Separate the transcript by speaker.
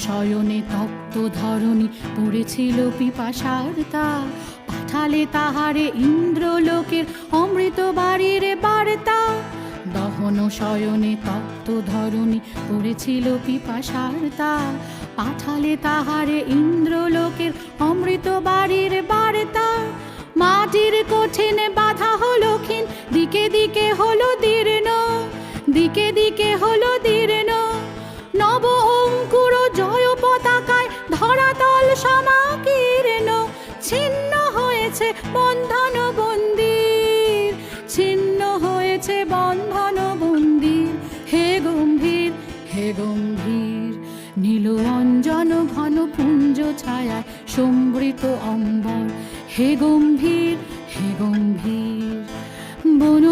Speaker 1: শয়নে তপ্ত ধরণী পড়েছিল পিপাসার তা, পাঠালে তাহারে ইন্দ্রলোকের অমৃত বাড়ির বার্তা। দহন শয়নে তপ্ত ধরণী পড়েছিল পিপাসার তা, পাঠালে তাহারে ইন্দ্রলোকের অমৃত বাড়ির বার্তা। মাটির কঠিন বাধা হলো ক্ষীণ, দিকে দিকে হলো দীর্ণ, দিকে দিকে হলো দীর্ণ। নব অঙ্কুর জয় পতাকায় ধরাতল সমাকীর্ণ, ছিন্ন হয়েছে বন্ধন বন্দির, ছিন্ন হয়েছে বন্ধন বন্দির। হে গম্ভীর, হে গম্ভীর, নীল অঞ্জন ঘন পুঞ্জ ছায়ায় সম্বৃত অম্বর। হে গম্ভীর, হে গম্ভীর, বন